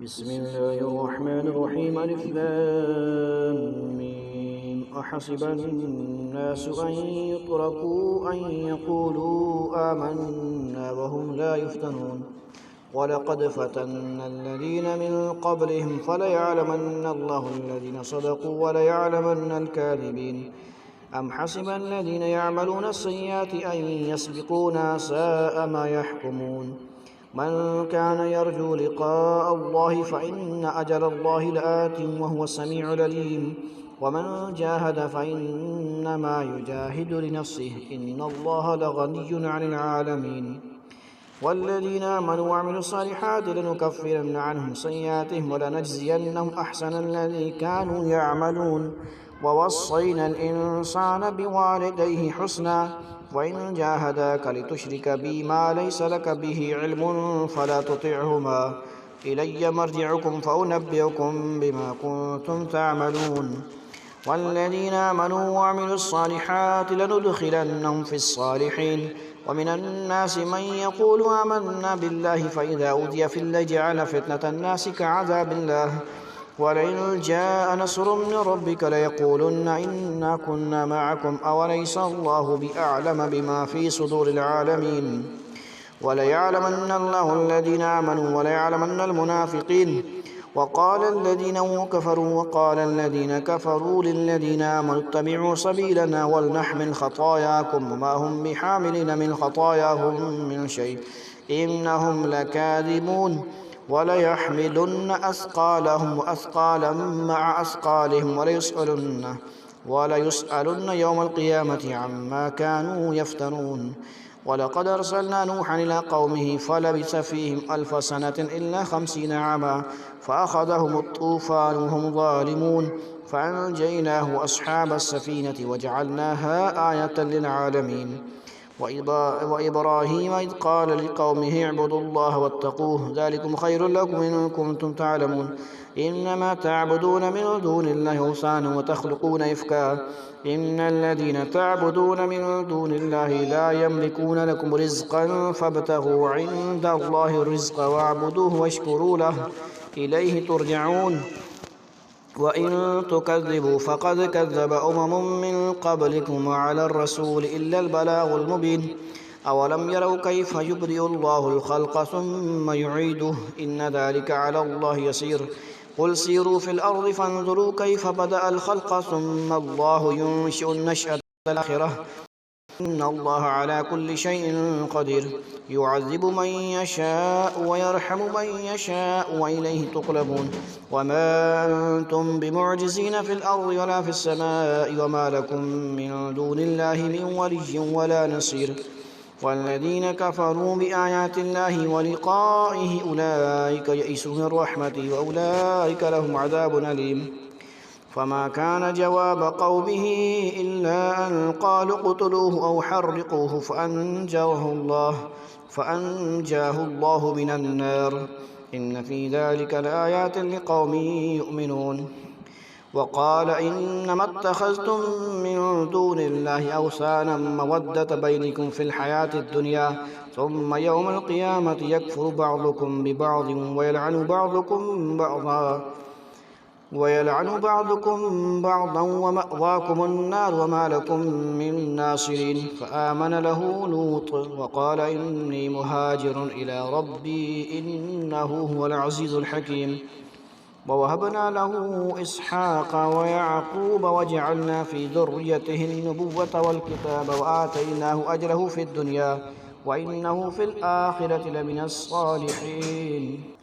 بسم الله الرحمن الرحيم ألف لام ميم أحسب الناس أن يتركوا أن يقولوا آمنا وهم لا يفتنون ولقد فتنا الذين من قبلهم فليعلمن الله الذين صدقوا وليعلمن الكاذبين أم حسب الذين يعملون السيئات أن يسبقونا ساء ما يحكمون من كان يرجو لقاء الله فإن أجل الله لآت وهو السميع العليم ومن جاهد فإنما يجاهد لنفسه إن الله لغني عن العالمين والذين آمنوا وعملوا الصالحات لنكفرن عنهم سيئاتهم ولنجزينهم أحسن الذي كانوا يعملون ووصينا الإنسان بوالديه حسنا وإن جاهداك لتشرك بي ما ليس لك به علم فلا تطعهما إلي مرجعكم فأنبئكم بما كنتم تعملون والذين آمنوا وعملوا الصالحات لندخلنهم في الصالحين ومن الناس من يقول آمنا بالله فإذا أوذي في الله جعل فتنة الناس كعذاب الله ولئن جاء نصر من ربك ليقولن إنا كنا معكم أوليس الله بأعلم بما في صدور العالمين وليعلمن الله الذين آمنوا وليعلمن المنافقين وقال الذين كفروا للذين آمنوا اتبعوا سبيلنا ولنحمل خطاياكم وما هم بحاملين من خطاياهم من شيء إنهم لكاذبون وليحملن أثقالهم وأثقالا مع أثقالهم وليسألن يوم القيامة عما كانوا يفترون ولقد أرسلنا نوحا إلى قومه فلبث فيهم 1000 سنة إلا 50 عاما فأخذهم الطوفان وهم ظالمون فأنجيناه وأصحاب السفينة وجعلناها آية للعالمين وإبراهيم إذ قال لقومه اعبدوا الله واتقوه ذلكم خير لكم إن كنتم تعلمون إنما تعبدون من دون الله أوثانا وتخلقون إفكا إن الذين تعبدون من دون الله لا يملكون لكم رزقا فابتغوا عند الله الرزق واعبدوه واشكروا له إليه ترجعون وإن تكذبوا فقد كذب من قبلكم وعلى الرسول إلا البلاغ المبين أولم يروا كيف يبدئ الله الخلق ثم يعيده إن ذلك على الله يسير قل سيروا في الأرض فانظروا كيف بدأ الخلق ثم الله ينشئ النشأة الآخرة إن الله على كل شيء قدير يعذب من يشاء ويرحم من يشاء وإليه تقلبون وما أنتم بمعجزين في الأرض ولا في السماء وما لكم من دون الله من ولي ولا نصير والذين كفروا بآيات الله ولقائه أولئك يئسوا من رحمته وأولئك لهم عذاب أليم فما كان جواب قومه إلا أن قالوا اقتلوه أو حرقوه فأنجاه الله من النار إن في ذلك لآيات لقوم يؤمنون وقال إنما اتخذتم من دون الله أوثانا مودة بينكم في الحياة الدنيا ثم يوم القيامة يكفر بعضكم ببعض ويلعن بعضكم بعضا ومأواكم النار وما لكم من ناصرين فآمن له لوط وقال إني مهاجر إلى ربي إنه هو العزيز الحكيم ووهبنا له إسحاق ويعقوب وجعلنا في ذريته النبوة والكتاب وآتيناه أجره في الدنيا وإنه في الآخرة لمن الصالحين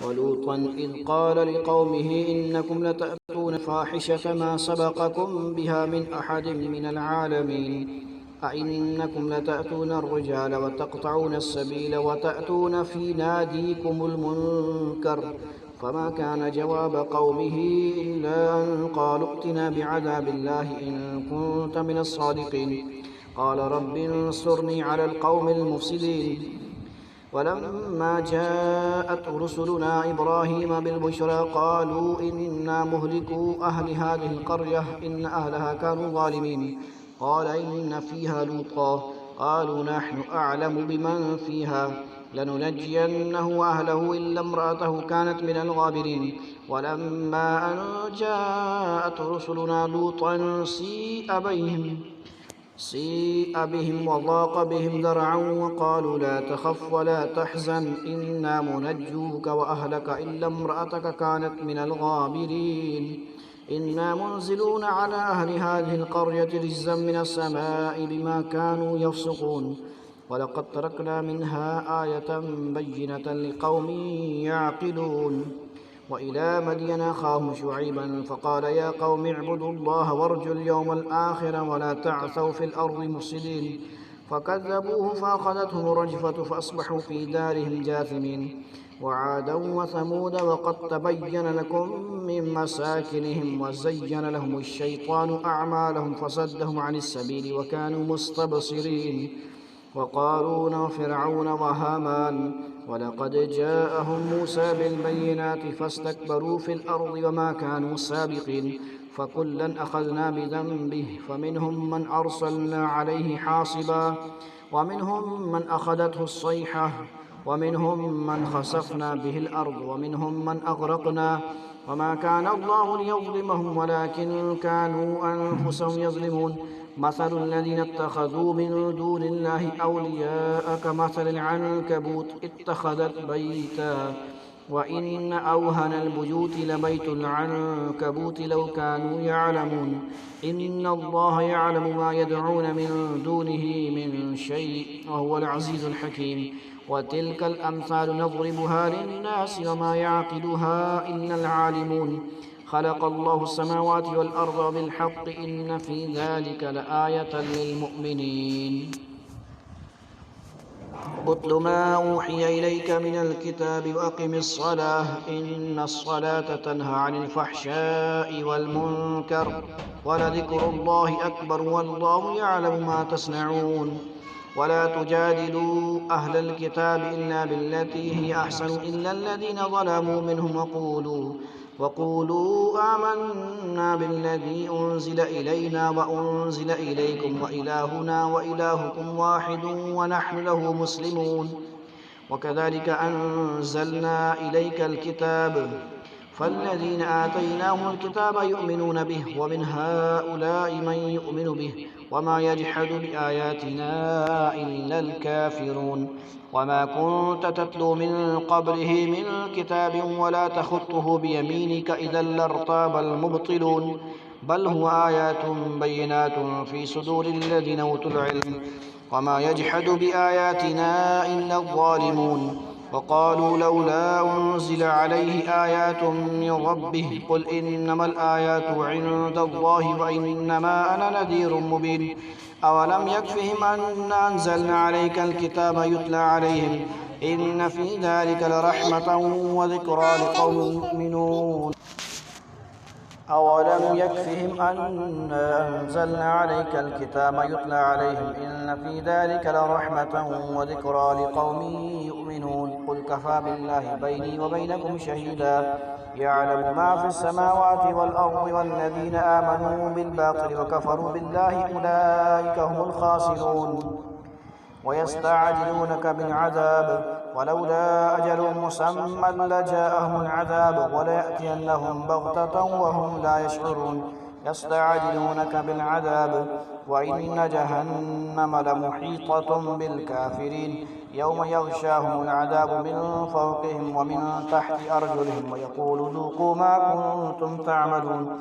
ولوطا إذ قال لقومه إنكم لتأتون الفاحشة ما سبقكم بها من أحد من العالمين أئنكم لتأتون الرجال وتقطعون السبيل وتأتون في ناديكم المنكر فما كان جواب قومه إلا أن قالوا ائتنا بعذاب الله إن كنت من الصادقين قال رب انصرني على القوم المفسدين ولما جاءت رسلنا إبراهيم بالبشرى قالوا إنا مهلكو أهل هذه القرية إن أهلها كانوا ظالمين قال إن فيها لوطا قالوا نحن أعلم بمن فيها لننجينه وأهله إلا امرأته كانت من الغابرين ولما أن جاءت رسلنا لوطا سيء بهم وضاق بهم ذرعا وقالوا لا تخف ولا تحزن إنا منجوك وأهلك إلا امرأتك كانت من الغابرين إنا منزلون على أهل هذه القرية رجزا من السماء بما كانوا يفسقون ولقد تركنا منها آية بينة لقوم يعقلون وإلى مدين أخاهم شعيبا فقال يا قوم اعبدوا الله وارجوا اليوم الآخر ولا تعثوا في الأرض مفسدين فكذبوه فأخذتهم الرجفة فأصبحوا في دارهم جاثمين وعادا وثمود وقد تبين لكم من مساكنهم وزين لهم الشيطان أعمالهم فصدهم عن السبيل وكانوا مستبصرين وقارون وفرعون وهامان ولقد جاءهم موسى بالبينات فاستكبروا في الأرض وما كانوا سابقين فكلا أخذنا بذنبه فمنهم من أرسلنا عليه حاصبا ومنهم من أخذته الصيحة ومنهم من خسفنا به الأرض ومنهم من أغرقنا وما كان الله ليظلمهم ولكن كانوا أنفسهم يظلمون مثل الذين اتخذوا من دون الله أولياء كمثل العنكبوت اتخذت بيتا وإن أوهن البيوت لبيت العنكبوت لو كانوا يعلمون إن الله يعلم ما يدعون من دونه من شيء وهو العزيز الحكيم وتلك الأمثال نضربها للناس وما يعقلها إلا العالمون خلق الله السماوات والأرض بالحق إن في ذلك لآية للمؤمنين اتل ما أوحي إليك من الكتاب وأقم الصلاة إن الصلاة تنهى عن الفحشاء والمنكر ولذكر الله أكبر والله يعلم ما تصنعون ولا تجادلوا أهل الكتاب إلا بالتي هي أحسن إلا الذين ظلموا منهم وقولوا آمنا بالذي أنزل إلينا وأنزل إليكم وإلهنا وإلهكم واحد ونحن له مسلمون وكذلك أنزلنا إليك الكتاب فالذين آتيناهم الكتاب يؤمنون به ومن هؤلاء من يؤمن به وما يجحد بآياتنا إلا الكافرون وما كنت تتلو من قبله من كتاب ولا تخطه بيمينك إذا لارتاب المبطلون بل هو آيات بينات في صدور الذين أوتوا العلم وما يجحد بآياتنا إلا الظالمون وقالوا لولا أنزل عليه آيات من ربه قل إنما الآيات عند الله وإنما أنا نذير مبين أولم يكفهم أن أنزلنا عليك الكتاب يتلى عليهم إن في ذلك لرحمة وذكرى لقوم يؤمنون أولم يكفهم أن أنزلنا عليك الكتاب يتلى عليهم إن في ذلك لرحمة وذكرى لقوم يؤمنون قل كفى بالله بيني وبينكم شهيدا يعلم ما في السماوات والأرض والذين آمنوا بالباطل وكفروا بالله أولئك هم الخاسرون ويستعجلونك بالعذاب ولولا أجل مسمى لجاءهم العذاب وليأتينهم بغتة وهم لا يشعرون يستعجلونك بالعذاب وإن جهنم لمحيطة بالكافرين يوم يغشاهم العذاب من فوقهم ومن تحت أرجلهم ويقول ذوقوا ما كنتم تعملون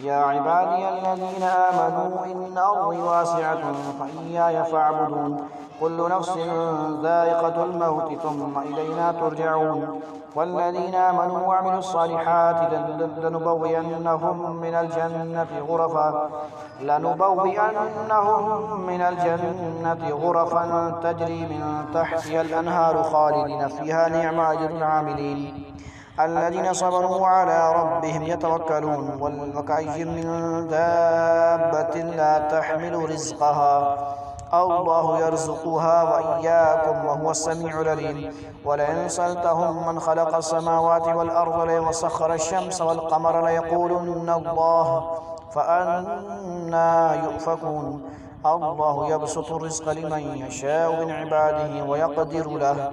يا عبادي الذين آمنوا إن أرضي واسعة فإياي فاعبدون كل نفس ذائقة الموت ثم إلينا ترجعون والذين آمنوا وعملوا الصالحات لنبوئنهم من الجنة غرفا تجري من تحتها الأنهار خالدين فيها نعم أجر العاملين الذين صبروا وعلى ربهم يتوكلون وكأي من دابة لا تحمل رزقها الله يرزقها وإياكم وهو السميع العليم ولئن سألتهم من خلق السماوات والأرض وسخر الشمس والقمر ليقولن الله فأنى يؤفكون الله يبسط الرزق لمن يشاء من عباده ويقدر له